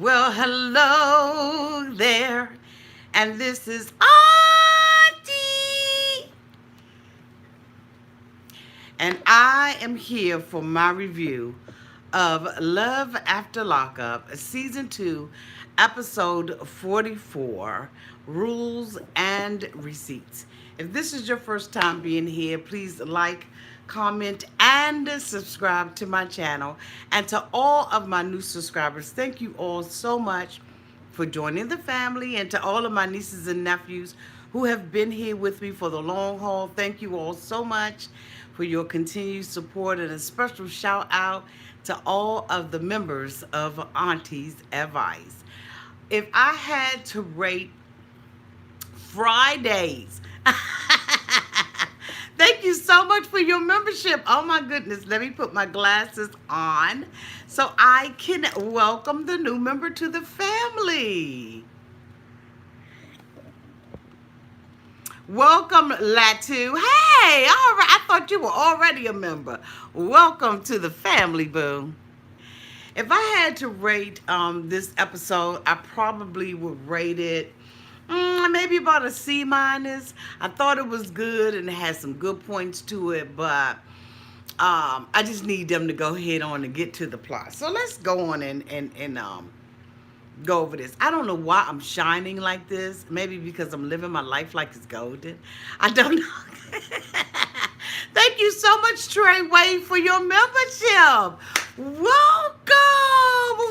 Well, hello there, and this is Auntie, and I am here for my review of Love After Lockup, Season 2, Episode 44, Rules and Receipts. If this is your first time being here, please like, comment, and subscribe to my channel. And to all of my new subscribers, thank you all so much for joining the family. And to all of my nieces and nephews who have been here with me for the long haul, thank you all so much for your continued support. And a special shout out to all of the members of Auntie's Advice. If I had to rate Fridays, thank you so much for your membership. Oh my goodness, let me put my glasses on so I can welcome the new member to the family. Welcome, Latu. Hey, all right. I thought you were already a member. Welcome to the family, boo. If I had to rate this episode, I probably would rate it maybe about a C minus. I thought it was good and it had some good points to it, but I just need them to go ahead on and get to the plot. So let's go on and go over this. I don't know why I'm shining like this. Maybe because I'm living my life like it's golden. I don't know. Thank you so much, Trey Wade, for your membership. Welcome,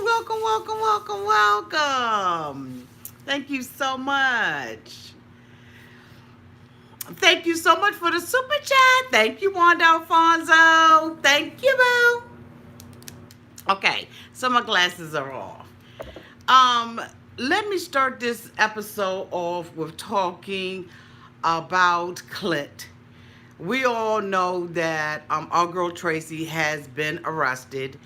welcome, welcome, welcome, welcome. Thank you so much. Thank you so much for the super chat. Thank you, Wanda Alfonso. Thank you, boo. Okay, so my glasses are off. Um, Let me start this episode off with talking about Clint. We all know that our girl Tracy has been arrested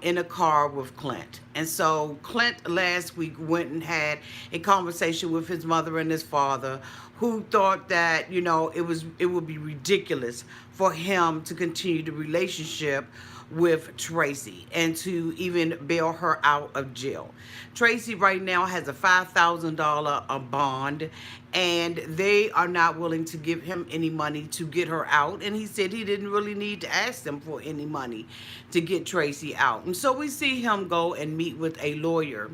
in a car with Clint. And so Clint last week went and had a conversation with his mother and his father, who thought that, it would be ridiculous for him to continue the relationship with Tracy and to even bail her out of jail. Tracy right now has a $5,000 bond, and they are not willing to give him any money to get her out. And he said he didn't really need to ask them for any money to get Tracy out. And so we see him go and meet with a lawyer.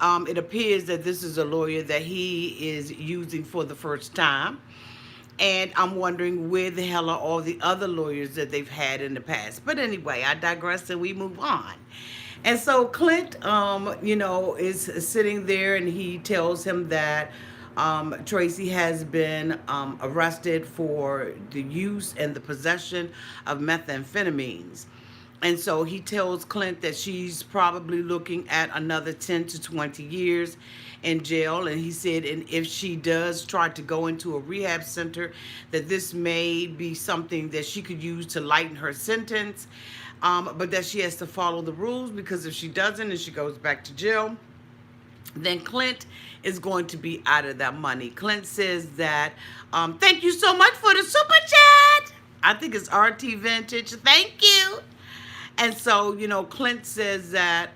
It appears that this is a lawyer that he is using for the first time. And I'm wondering where the hell are all the other lawyers that they've had in the past. But anyway, I digress and we move on. And so Clint, is sitting there and he tells him that Tracy has been arrested for the use and the possession of methamphetamines. And so he tells Clint that she's probably looking at another 10 to 20 years in jail. And he said, and if she does try to go into a rehab center, that this may be something that she could use to lighten her sentence, but that she has to follow the rules, because if she doesn't and she goes back to jail, then Clint is going to be out of that money. Clint says that, thank you so much for the super chat. I think it's RT Vintage. Thank you. And so, Clint says that,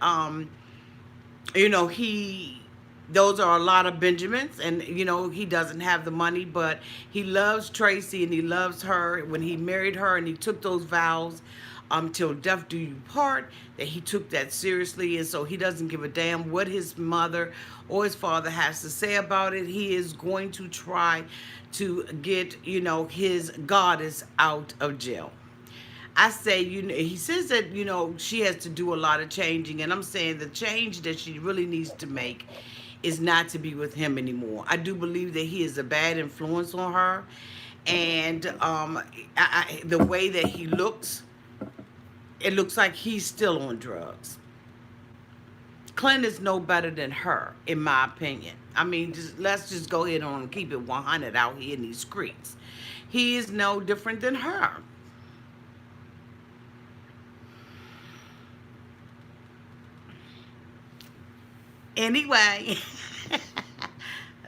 those are a lot of Benjamins, and, he doesn't have the money, but he loves Tracy and he loves her. When he married her and he took those vows, till death do you part, that he took that seriously. And so he doesn't give a damn what his mother or his father has to say about it. He is going to try to get, his goddess out of jail. I say, he says that, she has to do a lot of changing. And I'm saying the change that she really needs to make is not to be with him anymore. I do believe that he is a bad influence on her. And the way that he looks, it looks like he's still on drugs. Clint is no better than her, in my opinion. I mean, let's just go ahead and keep it 100 out here in these streets. He is no different than her. Anyway,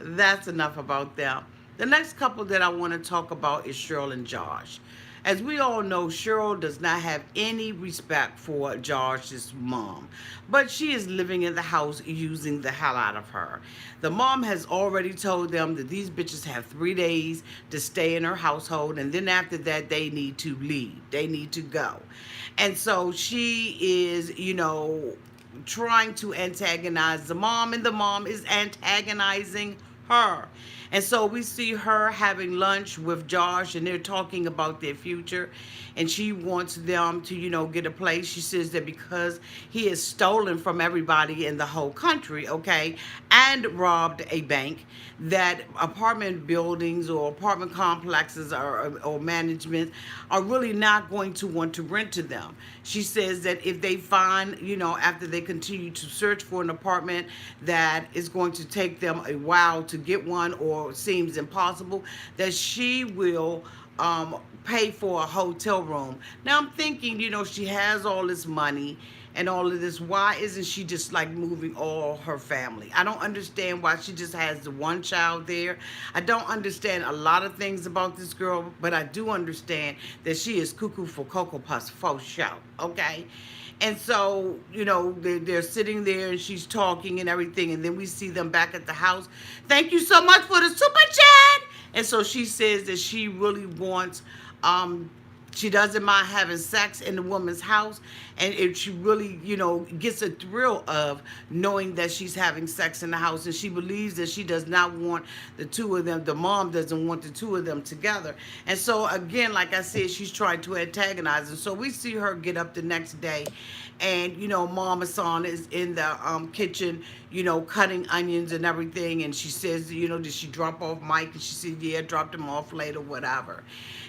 that's enough about them. The next couple that I want to talk about is Cheryl and Josh. As we all know, Cheryl does not have any respect for Josh's mom, but she is living in the house using the hell out of her. The mom has already told them that these bitches have 3 days to stay in her household, and then after that, they need to leave. They need to go. And so she is, trying to antagonize the mom, and the mom is antagonizing her. And so we see her having lunch with Josh, and they're talking about their future. And she wants them to, get a place. She says that because he has stolen from everybody in the whole country, okay, and robbed a bank, that apartment buildings or apartment complexes or management are really not going to want to rent to them. She says that if they find, after they continue to search for an apartment that is going to take them a while to get one or seems impossible, that she will pay for a hotel room. Now I'm thinking, she has all this money and all of this. Why isn't she just like moving all her family? I don't understand why she just has the one child there. I don't understand a lot of things about this girl, but I do understand that she is cuckoo for Cocoa Puffs for show, okay? And so, they're sitting there and she's talking and everything. And then we see them back at the house. Thank you so much for the super chat. And so she says that she really wants, she doesn't mind having sex in the woman's house. And if she really, gets a thrill of knowing that she's having sex in the house. And she believes that she does not want the two of them. The mom doesn't want the two of them together. And so, again, like I said, she's trying to antagonize. And so we see her get up the next day. And, Mama San is in the kitchen, cutting onions and everything. And she says, did she drop off Mike? And she said, yeah, dropped him off later, whatever.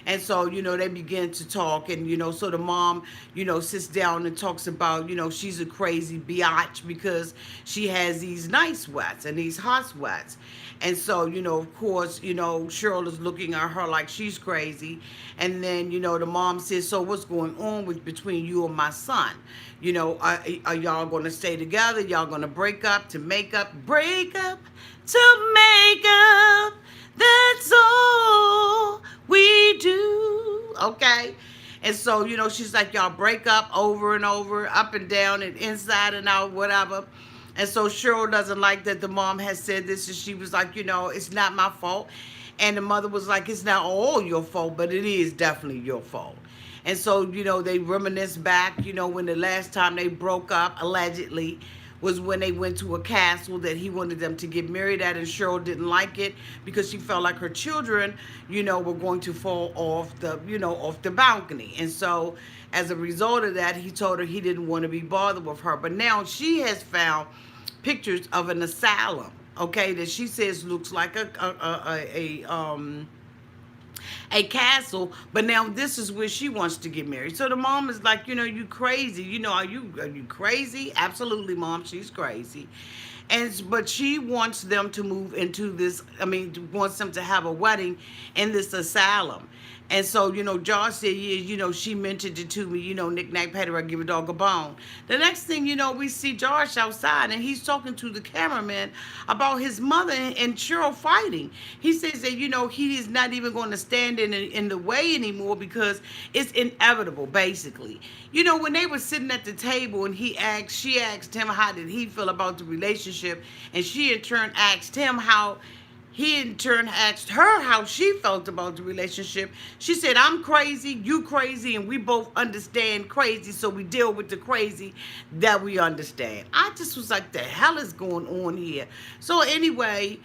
And so, they begin to talk. And, so the mom, sits down and talks about, she's a crazy biatch because she has these night sweats and these hot sweats. And so, of course, Cheryl is looking at her like she's crazy. And then, the mom says, so what's going on between you and my son? Are y'all going to stay together? Y'all going to break up to make up? Break up to make up. That's all we do. Okay? And so, she's like, y'all break up over and over, up and down and inside and out, whatever. And so Cheryl doesn't like that the mom has said this. And she was like, it's not my fault. And the mother was like, it's not all your fault, but it is definitely your fault. And so, they reminisce back, when the last time they broke up, allegedly, was when they went to a castle that he wanted them to get married at, and Cheryl didn't like it because she felt like her children, were going to fall off the, off the balcony. And so as a result of that, he told her he didn't want to be bothered with her. But now she has found pictures of an asylum, okay, that she says looks like a castle, but now this is where she wants to get married. So the mom is like, you crazy. Are you crazy? Absolutely, Mom, she's crazy. But she wants them to move into this, wants them to have a wedding in this asylum. And so, Josh said, yeah, she mentioned it to me, knick-knack, paddle, I give a dog a bone. The next thing, we see Josh outside, and he's talking to the cameraman about his mother and Cheryl fighting. He says that, he is not even going to stand in the way anymore because it's inevitable, basically. When they were sitting at the table and she asked him how did he feel about the relationship, and she in turn asked him how he in turn asked her how she felt about the relationship. She said, I'm crazy, you crazy, and we both understand crazy, so we deal with the crazy that we understand. I just was like, the hell is going on here? So anyway,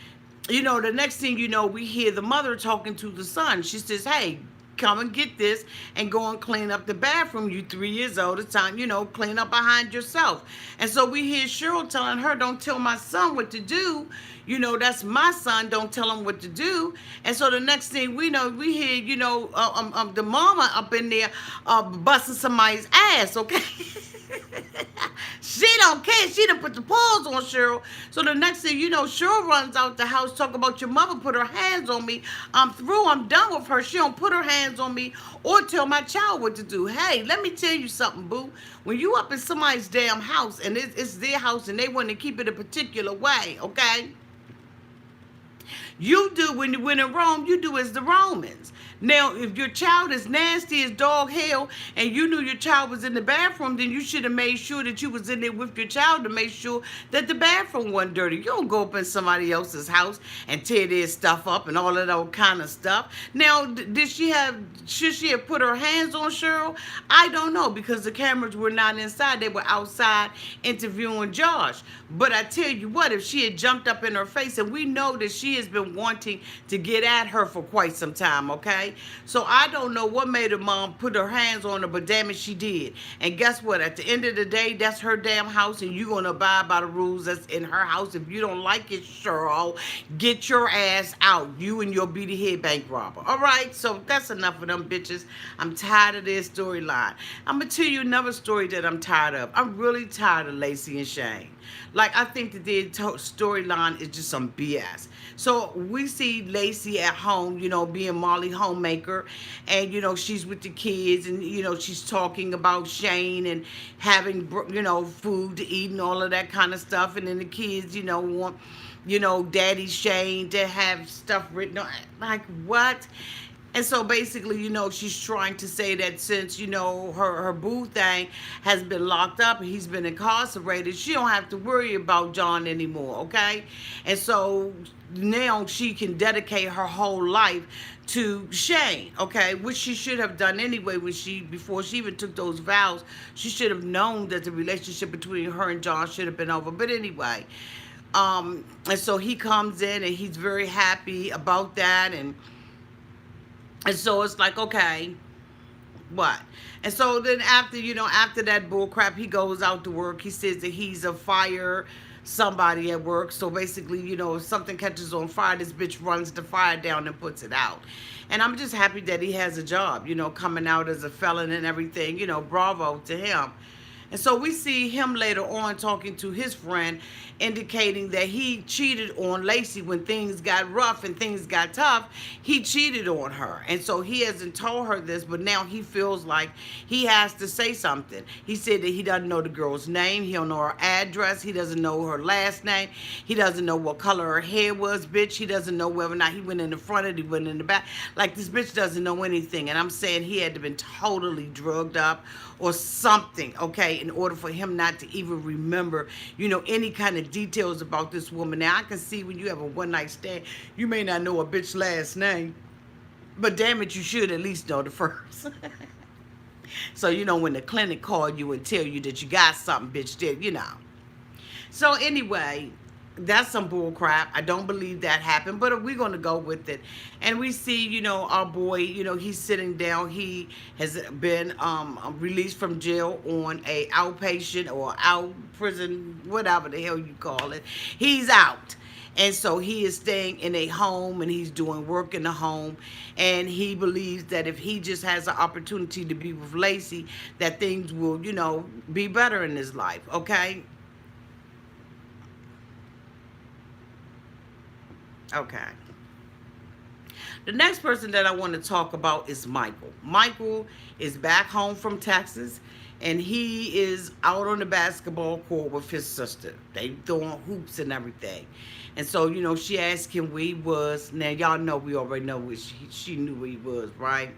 the next thing we hear the mother talking to the son. She says, hey, come and get this and go and clean up the bathroom. You 3 years old, it's time, clean up behind yourself. And so we hear Cheryl telling her, don't tell my son what to do. That's my son. Don't tell him what to do. And so the next thing we know, we hear, the mama up in there busting somebody's ass, okay? She don't care. She done put the paws on Cheryl. So the next thing Cheryl runs out the house, talk about your mother put her hands on me. I'm through. I'm done with her. She don't put her hands on me or tell my child what to do. Hey, let me tell you something, boo. When you up in somebody's damn house and it's their house and they want to keep it a particular way, okay? You do when in Rome, you do as the Romans. Now, if your child is nasty as dog hell, and you knew your child was in the bathroom, then you should have made sure that you was in there with your child to make sure that the bathroom wasn't dirty. You don't go up in somebody else's house and tear their stuff up and all of that kind of stuff. Now, should she have put her hands on Cheryl? I don't know, because the cameras were not inside. They were outside interviewing Josh. But I tell you what, if she had jumped up in her face, and we know that she has been wanting to get at her for quite some time, okay? So I don't know what made her mom put her hands on her, but damn it, she did. And guess what? At the end of the day, that's her damn house, and you're going to abide by the rules that's in her house. If you don't like it, Cheryl, get your ass out. You and your beady head bank robber. All right? So that's enough of them bitches. I'm tired of their storyline. I'm going to tell you another story that I'm tired of. I'm really tired of Lacey and Shane. Like, I think that their storyline is just some BS. So we see Lacey at home, being Molly homemaker, and, she's with the kids, and, she's talking about Shane and having, food to eat and all of that kind of stuff. And then the kids, want, Daddy Shane to have stuff written on. Like, what? And so basically, she's trying to say that since, her boo thing has been locked up and he's been incarcerated, she don't have to worry about John anymore, okay? And so now she can dedicate her whole life to Shane, okay? Which she should have done anyway before she even took those vows. She should have known that the relationship between her and John should have been over. But anyway, and so he comes in and he's very happy about that, and so it's like, okay, what? And so then after that bull crap, he goes out to work. He says that he's a fire somebody at work. So basically, if something catches on fire, this bitch runs the fire down and puts it out. And I'm just happy that he has a job, coming out as a felon and everything, bravo to him. And so we see him later on talking to his friend, indicating that he cheated on Lacey when things got rough and things got tough. He cheated on her. And so he hasn't told her this, but now he feels like he has to say something. He said that he doesn't know the girl's name. He don't know her address. He doesn't know her last name. He doesn't know what color her hair was, bitch. He doesn't know whether or not he went in the front or he went in the back. Like, this bitch doesn't know anything. And I'm saying he had to been totally drugged up or something, okay, in order for him not to even remember, any kind of details about this woman. Now, I can see when you have a one-night stand, you may not know a bitch's last name, but damn it, you should at least know the first. So, when the clinic called you and tell you that you got something, bitch, did. So, anyway, that's some bull crap. I don't believe that happened, but we're going to go with it. And we see, our boy, he's sitting down. He has been released from jail on a outpatient or out prison, whatever the hell you call it. He's out. And so he is staying in a home, and he's doing work in the home. And he believes that if he just has an opportunity to be with Lacey, that things will, be better in his life, okay? Okay. The next person that I want to talk about is Michael. Michael is back home from Texas, and he is out on the basketball court with his sister. They throwing hoops and everything. And so, she asked him where he was. Now, y'all know we already know where she knew where he was, right?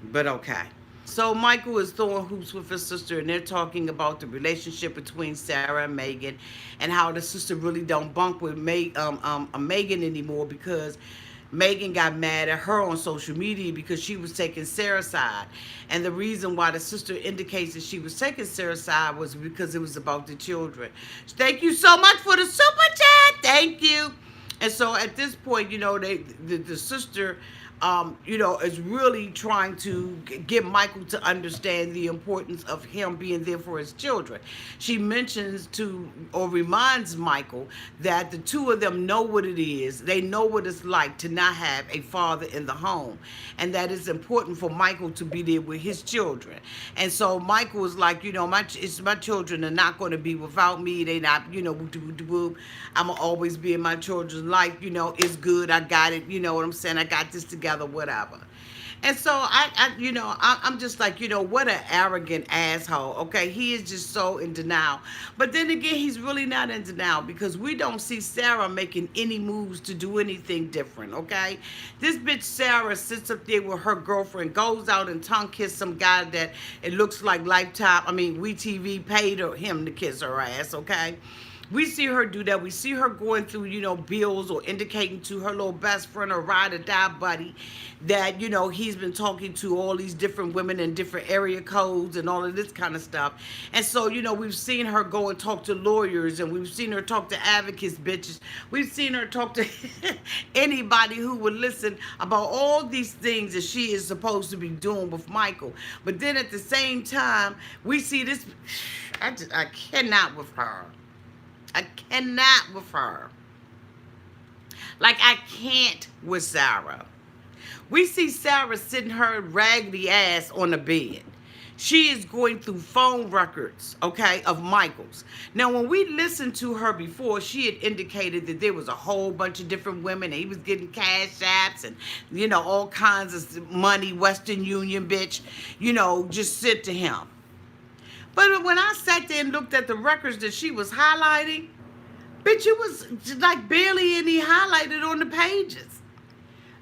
But okay. So Michael is throwing hoops with his sister, and they're talking about the relationship between Sarah and Megan, and how the sister really don't bunk with Megan anymore, because Megan got mad at her on social media because she was taking Sarah's side. And the reason why the sister indicates that she was taking Sarah's side was because it was about the children. Thank you so much for the super chat. Thank you. And so at this point, the sister is really trying to get Michael to understand the importance of him being there for his children. She mentions or reminds Michael that the two of them know what it is. They know what it's like to not have a father in the home, and that it's important for Michael to be there with his children. And so Michael is like, my children are not going to be without me. They not, I'm going to always be in my children's life. It's good. I got it. You know what I'm saying? I got this together, whatever. And so I'm just like, what an arrogant asshole. Okay, he is just so in denial. But then again, he's really not in denial because we don't see Sarah making any moves to do anything different. Okay, this bitch Sarah sits up there with her girlfriend, goes out and tongue kiss some guy that it looks like Lifetime. I mean, WeTV paid him to kiss her ass. Okay. We see her do that. We see her going through, bills or indicating to her little best friend or ride or die buddy that, he's been talking to all these different women in different area codes and all of this kind of stuff. And so, we've seen her go and talk to lawyers, and we've seen her talk to advocates, bitches. We've seen her talk to anybody who would listen about all these things that she is supposed to be doing with Michael. But then at the same time, we see this, I cannot with her. I cannot with her. Like, I can't with Sarah. We see Sarah sitting her raggedy ass on the bed. She is going through phone records, okay, of Michael's. Now, when we listened to her before, she had indicated that there was a whole bunch of different women, and he was getting cash apps and, all kinds of money, Western Union, bitch, just sent to him. But when I sat there and looked at the records that she was highlighting, bitch, it was like barely any highlighted on the pages.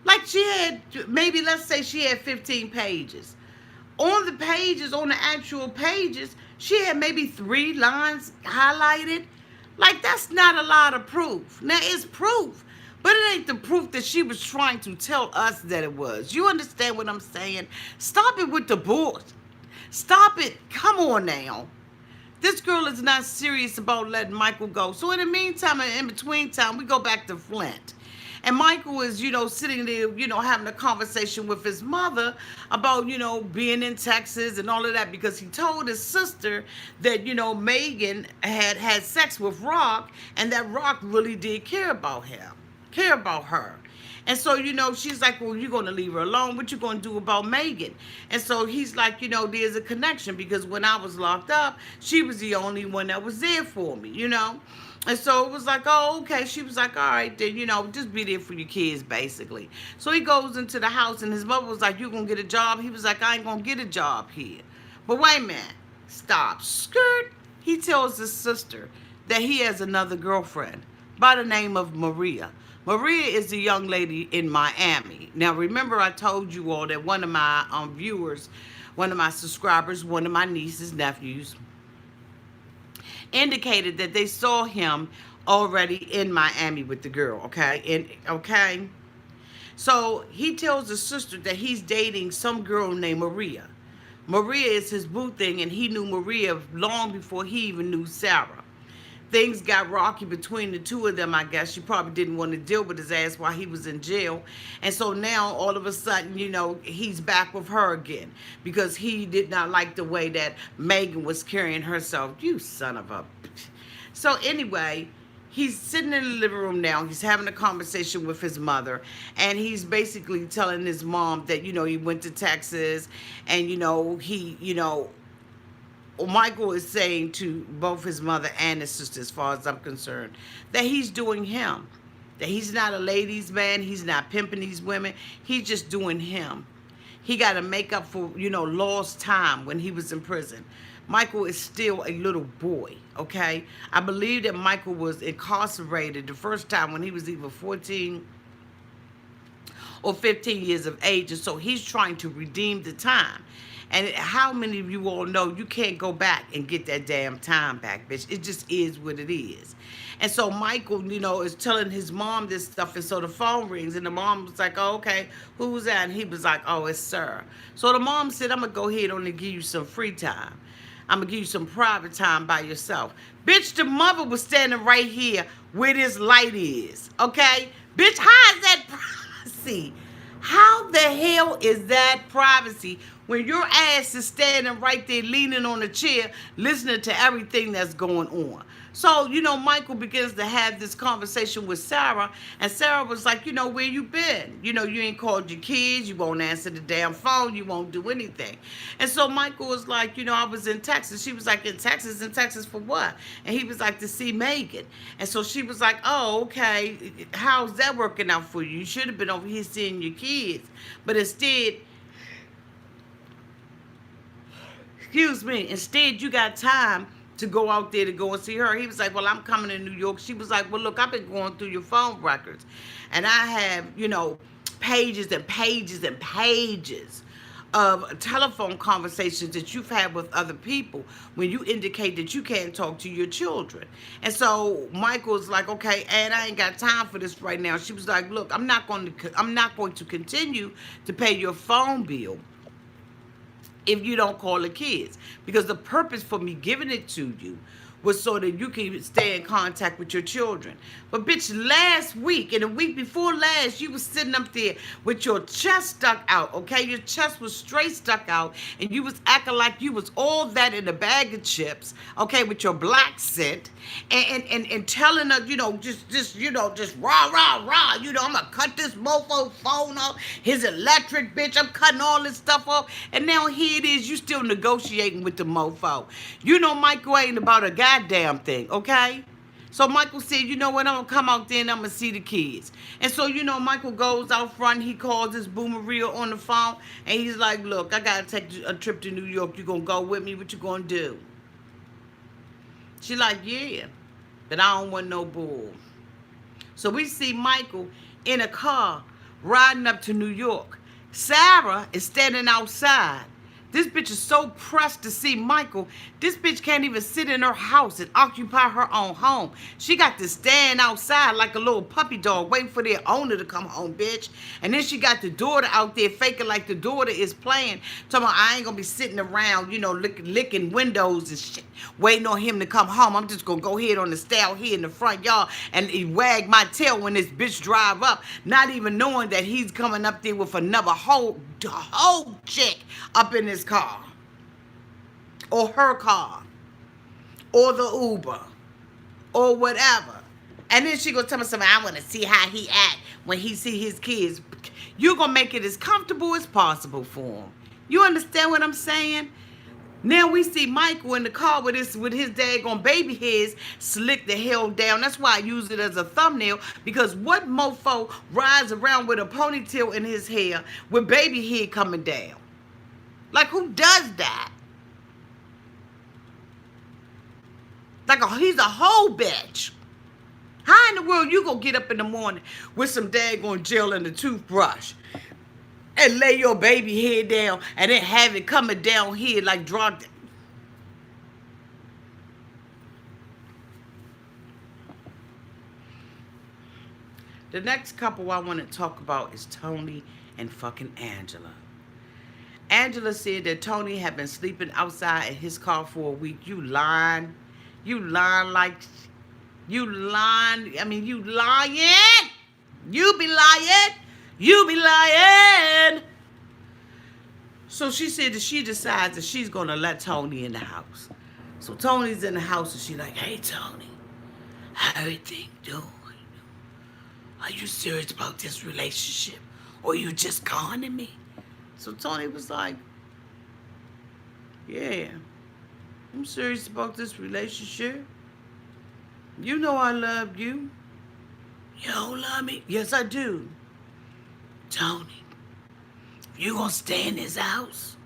Like she had, maybe let's say she had 15 pages. On the pages, on the actual pages, she had maybe 3 lines highlighted. Like, that's not a lot of proof. Now, it's proof, but it ain't the proof that she was trying to tell us that it was. You understand what I'm saying? Stop it with the bullshit. Stop it. Come on now. This girl is not serious about letting Michael go. So in the meantime and in between time, we go back to Flint. And Michael is, sitting there, having a conversation with his mother about, being in Texas and all of that, because he told his sister that, Megan had sex with Rock, and that Rock really did care about her. And so, she's like, well, you're going to leave her alone. What you going to do about Megan? And so he's like, there's a connection because when I was locked up, she was the only one that was there for me, And so it was like, oh, okay. She was like, all right, then, just be there for your kids, basically. So he goes into the house, and his mother was like, you going to get a job? He was like, I ain't going to get a job here. But wait a minute. Stop. Skirt. He tells his sister that he has another girlfriend by the name of Maria. Maria is a young lady in Miami. Now, remember I told you all that one of my viewers, one of my subscribers, one of my nieces, nephews, indicated that they saw him already in Miami with the girl, okay? So he tells his sister that he's dating some girl named Maria. Maria is his boo thing, and he knew Maria long before he even knew Sarah. Things got rocky between the two of them, I guess. She probably didn't want to deal with his ass while he was in jail. And so now, all of a sudden, he's back with her again because he did not like the way that Megan was carrying herself. You son of a... So anyway, he's sitting in the living room now. He's having a conversation with his mother. And he's basically telling his mom that, he went to Texas and, Michael is saying to both his mother and his sister, as far as I'm concerned, that he's doing him. That he's not a ladies' man. He's not pimping these women. He's just doing him. He got to make up for, lost time when he was in prison. Michael is still a little boy, okay? I believe that Michael was incarcerated the first time when he was either 14 or 15 years of age. And so he's trying to redeem the time. And how many of you all know you can't go back and get that damn time back, bitch? It just is what it is. And so Michael, is telling his mom this stuff. And so the phone rings. And the mom was like, oh, okay, who's that? And he was like, oh, it's Sir. So the mom said, I'm going to go ahead and give you some free time. I'm going to give you some private time by yourself. Bitch, the mother was standing right here where this light is. Okay? Bitch, how is that privacy? How the hell is that privacy when your ass is standing right there leaning on a chair listening to everything that's going on? So, Michael begins to have this conversation with Sarah, and Sarah was like, where you been? You ain't called your kids, you won't answer the damn phone, you won't do anything. And so Michael was like, I was in Texas. She was like, in Texas? In Texas for what? And he was like, to see Megan. And so she was like, oh, okay, how's that working out for you? You should have been over here seeing your kids. But instead, excuse me, instead you got time to go out there to go and see her. He was like, well, I'm coming to New York. She was like, well, look, I've been going through your phone records. And I have, pages and pages and pages of telephone conversations that you've had with other people when you indicate that you can't talk to your children. And so Michael's like, okay, and I ain't got time for this right now. She was like, look, I'm not going to continue to pay your phone bill if you don't call the kids. Because the purpose for me giving it to you was so that you can stay in contact with your children. But bitch, last week and the week before last, you was sitting up there with your chest stuck out, okay? Your chest was straight stuck out, and you was acting like you was all that in a bag of chips, okay, with your black scent, and telling her, just rah, rah, rah, I'm gonna cut this mofo phone off, his electric, bitch, I'm cutting all this stuff off, and now here it is, you still negotiating with the mofo. Michael ain't about a goddamn thing, okay? So Michael said, you know what, I'm going to come out there and I'm going to see the kids. And so, Michael goes out front, he calls his boomereel on the phone, and he's like, look, I got to take a trip to New York. You going to go with me? What you going to do? She like, yeah, but I don't want no bull. So we see Michael in a car riding up to New York. Sarah is standing outside. This bitch is so pressed to see Michael. This bitch can't even sit in her house and occupy her own home. She got to stand outside like a little puppy dog waiting for their owner to come home, bitch. And then she got the daughter out there faking like the daughter is playing. Talking about, I ain't going to be sitting around, licking windows and shit, waiting on him to come home. I'm just going to go ahead on the stall here in the front yard and wag my tail when this bitch drive up, not even knowing that he's coming up there with another whole chick up in his car, or her car, or the Uber, or whatever. And then she gonna tell me something, I want to see how he act when he see his kids. You gonna make it as comfortable as possible for him. You understand what I'm saying? Now we see Michael in the car with his daggone baby hairs slicked the hell down. That's why I use it as a thumbnail, because what mofo rides around with a ponytail in his hair with baby hair coming down? Like, who does that? Like, he's a whole bitch. How in the world you gonna get up in the morning with some daggone gel and a toothbrush and lay your baby head down and then have it coming down here like drug? The next couple I want to talk about is Tony and fucking Angela. Angela said that Tony had been sleeping outside in his car for a week. You lying. You lying. You lying. You be lying. You be lying. So she said that she decides that she's going to let Tony in the house. So Tony's in the house and she's like, hey, Tony, how everything doing? Are you serious about this relationship? Or you just conning me? So Tony was like, yeah, I'm serious about this relationship. You know I love you. You don't love me? Yes, I do. Tony, if you gonna stay in this house,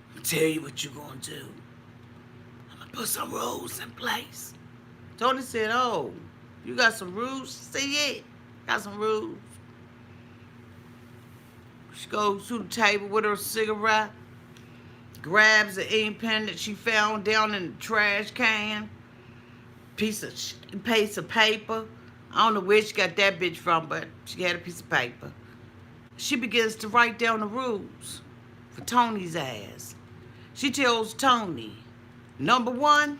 I'm gonna tell you what you gonna do. I'm gonna put some rules in place. Tony said, oh, you got some rules? She said, yeah, got some rules. She goes to the table with her cigarette, grabs the ink pen that she found down in the trash can, piece of paper. I don't know where she got that bitch from, but she had a piece of paper. She begins to write down the rules for Tony's ass. She tells Tony, number one,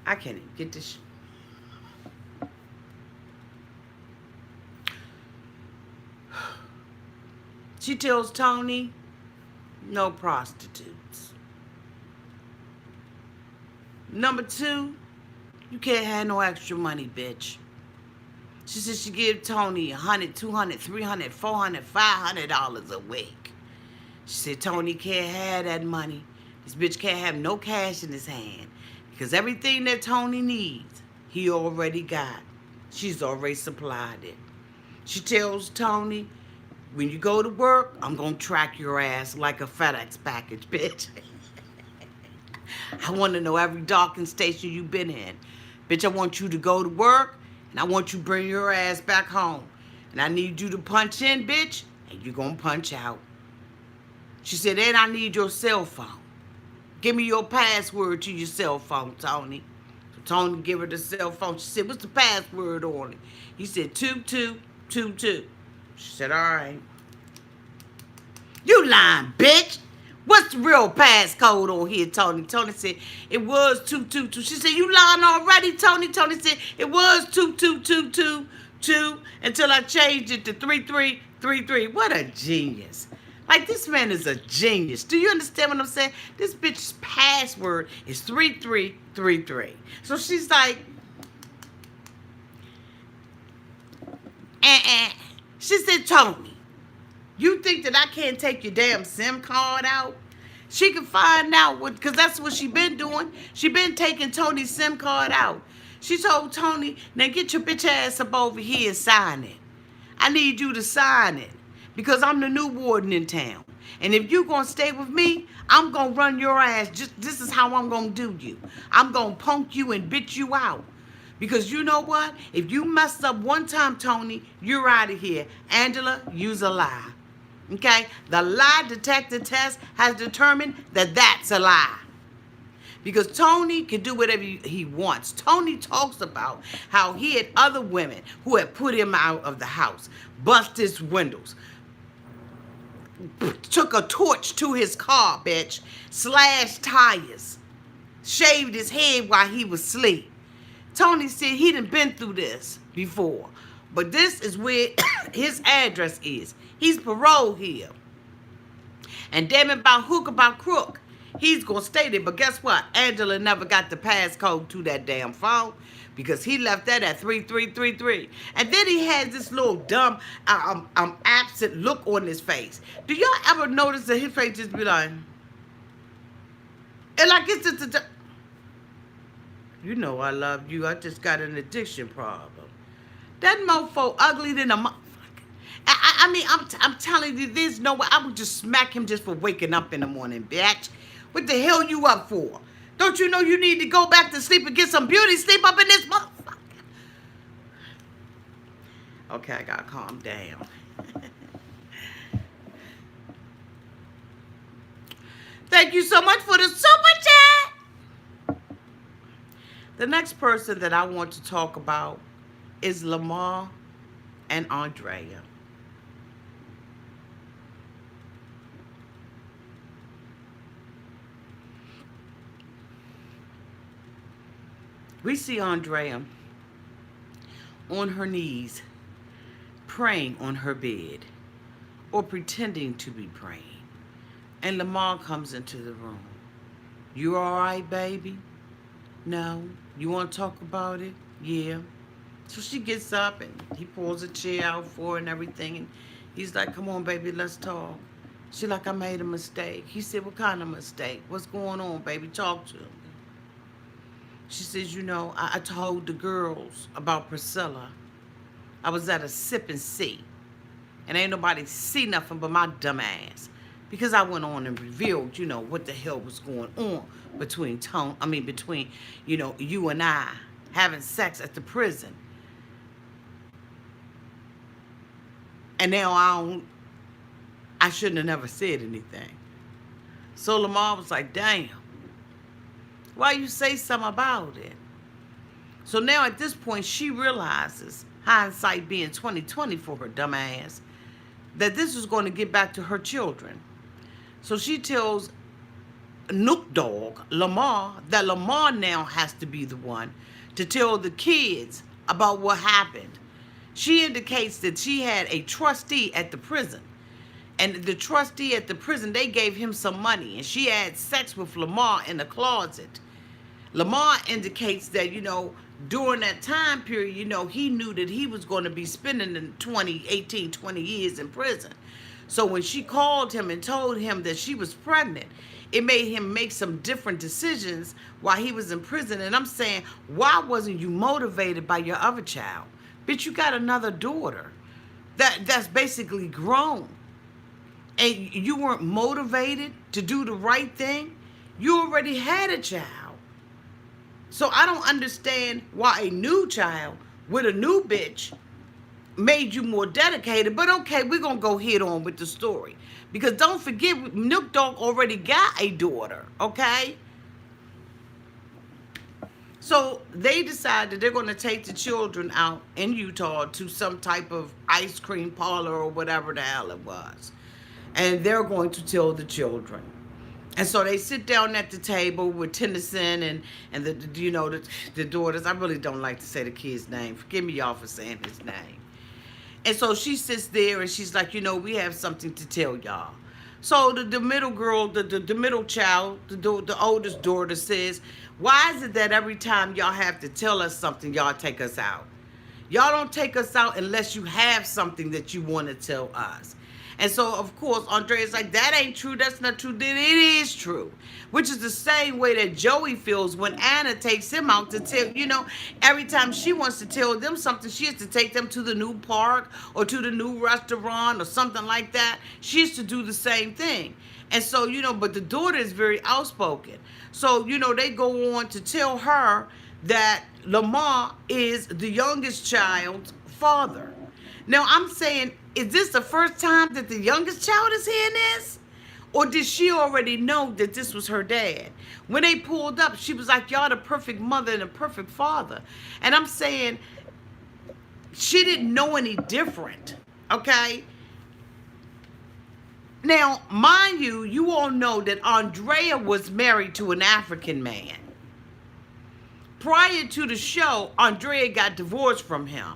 I can't even get this. She tells Tony, no prostitutes. Number two, you can't have no extra money, bitch. She said she give Tony $100, $200, $300, $400, $500 a week. She said Tony can't have that money. This bitch can't have no cash in his hand, because everything that Tony needs, he already got. She's already supplied it. She tells Tony, When you go to work, I'm going to track your ass like a FedEx package, bitch. I want to know every docking station you've been in. Bitch, I want you to go to work, and I want you to bring your ass back home. And I need you to punch in, bitch, and you're going to punch out. She said, and I need your cell phone. Give me your password to your cell phone, Tony. So Tony gave her the cell phone. She said, what's the password on it? He said, 2222. She said, all right. You lying, bitch. What's the real passcode on here, Tony? Tony said, it was 2222. She said, you lying already, Tony? Tony said, it was 2222 until I changed it to 3333. What a genius. Like, this man is a genius. Do you understand what I'm saying? This bitch's password is 3333. So she's like, She said, Tony, you think that I can't take your damn SIM card out? She can find out what, because that's what she been doing. She been taking Tony's SIM card out. She told Tony, now get your bitch ass up over here and sign it. I need you to sign it because I'm the new warden in town. And if you going to stay with me, I'm going to run your ass. This is how I'm going to do you. I'm going to punk you and bitch you out. Because you know what? If you mess up one time, Tony, you're out of here. Angela, use a lie. Okay? The lie detector test has determined that that's a lie. Because Tony can do whatever he wants. Tony talks about how he had other women who had put him out of the house, bust his windows, took a torch to his car, bitch, slashed tires, shaved his head while he was asleep. Tony said he done been through this before. But this is where his address is. He's paroled here. And damn it, by hook or by crook, he's going to stay there. But guess what? Angela never got the passcode to that damn phone because he left that at 3333. And then he has this little dumb, absent look on his face. Do y'all ever notice that his face just be like, and like it's just you know I love you. I just got an addiction problem. That mofo ugly than a motherfucker. I mean, I'm telling you, there's no way. I would just smack him just for waking up in the morning, bitch. What the hell you up for? Don't you know you need to go back to sleep and get some beauty sleep up in this motherfucker? Okay, I gotta calm down. Thank you so much for the super chat. The next person that I want to talk about is Lamar and Andrea. We see Andrea on her knees praying on her bed or pretending to be praying. And Lamar comes into the room. You all right, baby? No. You want to talk about it? Yeah. So she gets up and he pulls a chair out for her and everything. And he's like, come on, baby, let's talk. She like, I made a mistake. He said, what kind of mistake? What's going on, baby? Talk to me. She says, you know, I told the girls about Priscilla. I was at a sip and see. And ain't nobody see nothing but my dumb ass. Because I went on and revealed, you know, what the hell was going on between you know, you and I having sex at the prison. And now I shouldn't have never said anything. So Lamar was like, damn, why you say something about it? So now at this point, she realizes, hindsight being 20/20 for her dumb ass, that this is going to get back to her children. So she tells Nook Dog, Lamar, that Lamar now has to be the one to tell the kids about what happened. She indicates that she had a trustee at the prison. And the trustee at the prison, they gave him some money. And she had sex with Lamar in the closet. Lamar indicates that, you know, during that time period, you know, he knew that he was going to be spending the 20 years in prison. So when she called him and told him that she was pregnant, it made him make some different decisions while he was in prison. And I'm saying, why wasn't you motivated by your other child? Bitch, you got another daughter. that's basically grown, and you weren't motivated to do the right thing. You already had a child. So I don't understand why a new child with a new bitch made you more dedicated. But okay, we're going to go head on with the story. Because don't forget, Milk Dog already got a daughter, okay? So they decided they're going to take the children out in Utah to some type of ice cream parlor or whatever the hell it was. And they're going to tell the children. And so they sit down at the table with Tennyson and the daughters. I really don't like to say the kid's name. Forgive me, y'all, for saying his name. And so she sits there and she's like, we have something to tell y'all. So the middle girl, the middle child, the oldest daughter says, why is it that every time y'all have to tell us something, y'all take us out? Y'all don't take us out unless you have something that you want to tell us. And so, of course, Andrea's like, that ain't true. That's not true. Then it is true. Which is the same way that Joey feels when Anna takes him out to tell, every time she wants to tell them something, she has to take them to the new park or to the new restaurant or something like that. She has to do the same thing. And so, but the daughter is very outspoken. So, they go on to tell her that Lamar is the youngest child's father. Now, I'm saying, is this the first time that the youngest child is hearing this? Or did she already know that this was her dad? When they pulled up, she was like, y'all the perfect mother and the perfect father. And I'm saying, she didn't know any different, okay? Now, mind you, you all know that Andrea was married to an African man. Prior to the show, Andrea got divorced from him.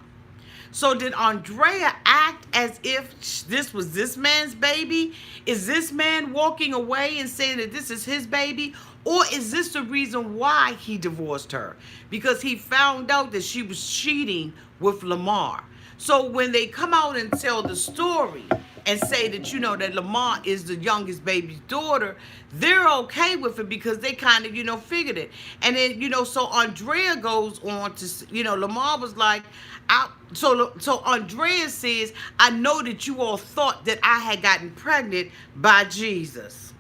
So did Andrea act as if this was this man's baby? Is this man walking away and saying that this is his baby? Or is this the reason why he divorced her? Because he found out that she was cheating with Lamar. So when they come out and tell the story and say that, that Lamar is the youngest baby's daughter, they're okay with it because they kind of, figured it. And then, so Andrea goes on to, Lamar was like, so Andrea says, I know that you all thought that I had gotten pregnant by Jesus.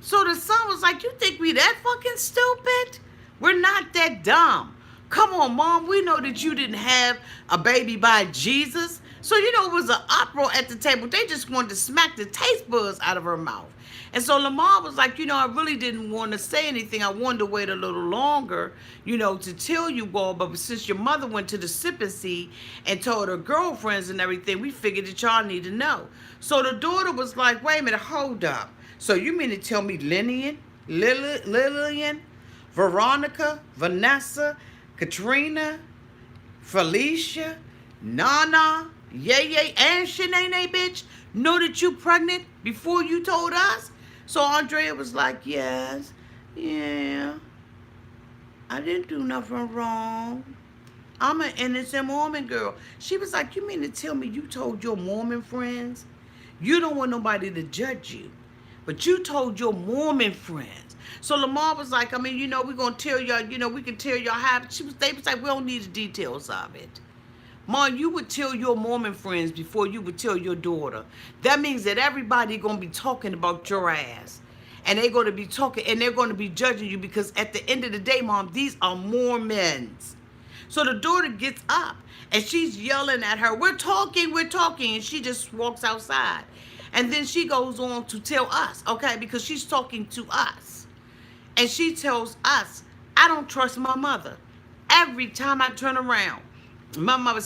So the son was like, you think we that fucking stupid? We're not that dumb. Come on, Mom, we know that you didn't have a baby by Jesus. So, it was an uproar at the table. They just wanted to smack the taste buds out of her mouth. And so Lamar was like, I really didn't want to say anything. I wanted to wait a little longer, to tell you all. But since your mother went to the sipping seat and told her girlfriends and everything, we figured that y'all need to know. So the daughter was like, wait a minute, hold up. So you mean to tell me Lillian, Veronica, Vanessa, Katrina, Felicia, Nana, Yay, and Shanae, bitch, know that you pregnant before you told us? So Andrea was like, yes, yeah, I didn't do nothing wrong. I'm an innocent Mormon girl. She was like, you mean to tell me you told your Mormon friends? You don't want nobody to judge you, but you told your Mormon friends. So Lamar was like, we're going to tell y'all, we can tell y'all how. They was like, we don't need the details of it. Mom, you would tell your Mormon friends before you would tell your daughter. That means that everybody going to be talking about your ass. And they're going to be talking, and they're going to be judging you because at the end of the day, Mom, these are Mormons. So the daughter gets up, and she's yelling at her, we're talking, and she just walks outside. And then she goes on to tell us, okay, because she's talking to us. And she tells us, I don't trust my mother. Every time I turn around, my mother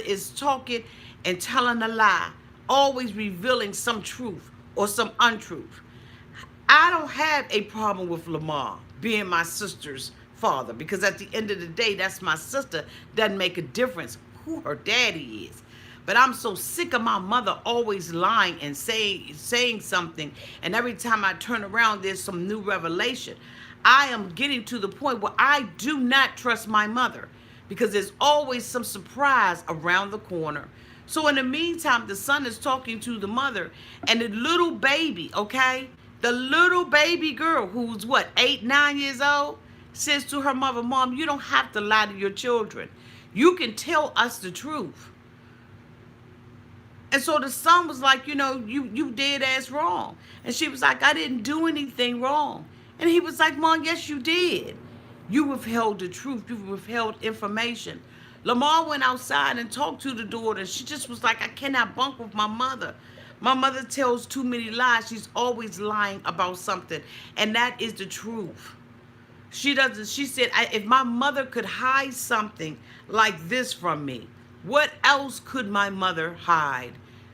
is talking and telling a lie, always revealing some truth or some untruth. I don't have a problem with Lamar being my sister's father because at the end of the day, that's my sister. Doesn't make a difference who her daddy is. But I'm so sick of my mother always lying and saying something. And every time I turn around, there's some new revelation. I am getting to the point where I do not trust my mother because there's always some surprise around the corner. So in the meantime, the son is talking to the mother and the little baby, okay? The little baby girl who's 8, 9 years old? says to her mother, Mom, you don't have to lie to your children. You can tell us the truth. And so the son was like, you did as wrong. And she was like, I didn't do anything wrong. And he was like, Mom, yes, you did. You withheld the truth. You withheld information. Lamar went outside and talked to the daughter. She just was like, I cannot bunk with my mother. My mother tells too many lies. She's always lying about something. And that is the truth. She said, if my mother could hide something like this from me, what else could my mother hide?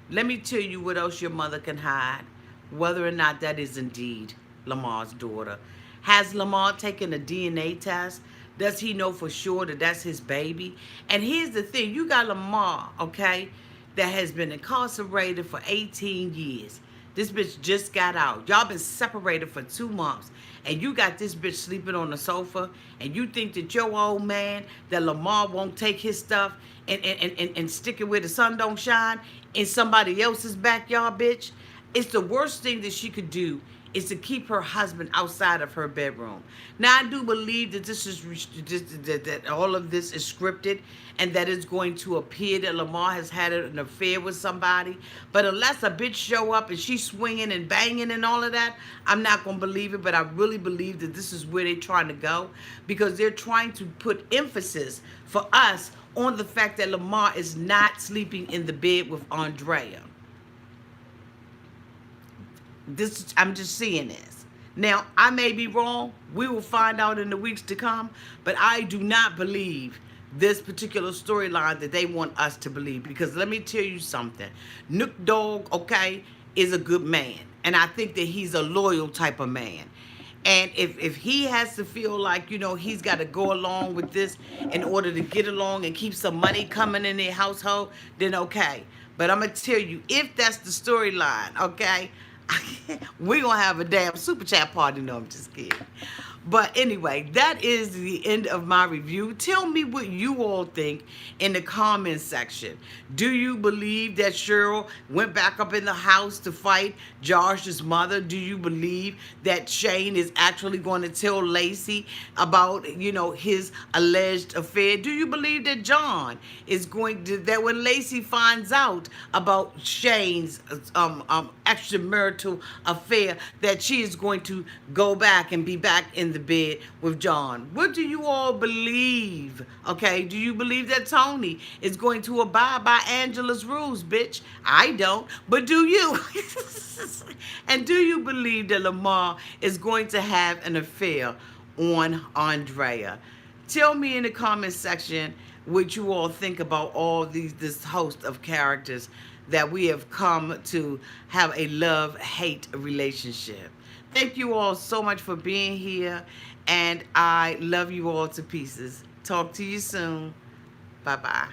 Let me tell you what else your mother can hide. Whether or not that is indeed Lamar's daughter. Has Lamar taken a DNA test? Does he know for sure that that's his baby? And here's the thing. You got Lamar, okay, that has been incarcerated for 18 years. This bitch just got out. Y'all been separated for 2 months. And you got this bitch sleeping on the sofa. And you think that your old man, that Lamar won't take his stuff and stick it where the sun don't shine in somebody else's backyard, bitch? It's the worst thing that she could do is to keep her husband outside of her bedroom. Now, I do believe that that all of this is scripted and that it's going to appear that Lamar has had an affair with somebody. But unless a bitch show up and she's swinging and banging and all of that, I'm not going to believe it. But I really believe that this is where they're trying to go, because they're trying to put emphasis for us on the fact that Lamar is not sleeping in the bed with Andrea. I'm just seeing this. Now, I may be wrong. We will find out in the weeks to come. But I do not believe this particular storyline that they want us to believe. Because let me tell you something. Nook Dogg, okay, is a good man. And I think that he's a loyal type of man. And if he has to feel like, he's got to go along with this in order to get along and keep some money coming in their household, then okay. But I'm going to tell you, if that's the storyline, okay, we're going to have a damn super chat party. No, I'm just kidding. But anyway, that is the end of my review. Tell me what you all think in the comments section. Do you believe that Cheryl went back up in the house to fight Josh's mother? Do you believe that Shane is actually going to tell Lacey about, his alleged affair? Do you believe that John is going to, that when Lacey finds out about Shane's extramarital affair, that she is going to go back and be back in the bed with John? What do you all believe? Okay, do you believe that Tony is going to abide by Angela's rules, bitch? I don't, but do you? And do you believe that Lamar is going to have an affair on Andrea? Tell me in the comment section what you all think about all this host of characters that we have come to have a love-hate relationship. Thank you all so much for being here, and I love you all to pieces. Talk to you soon. Bye-bye.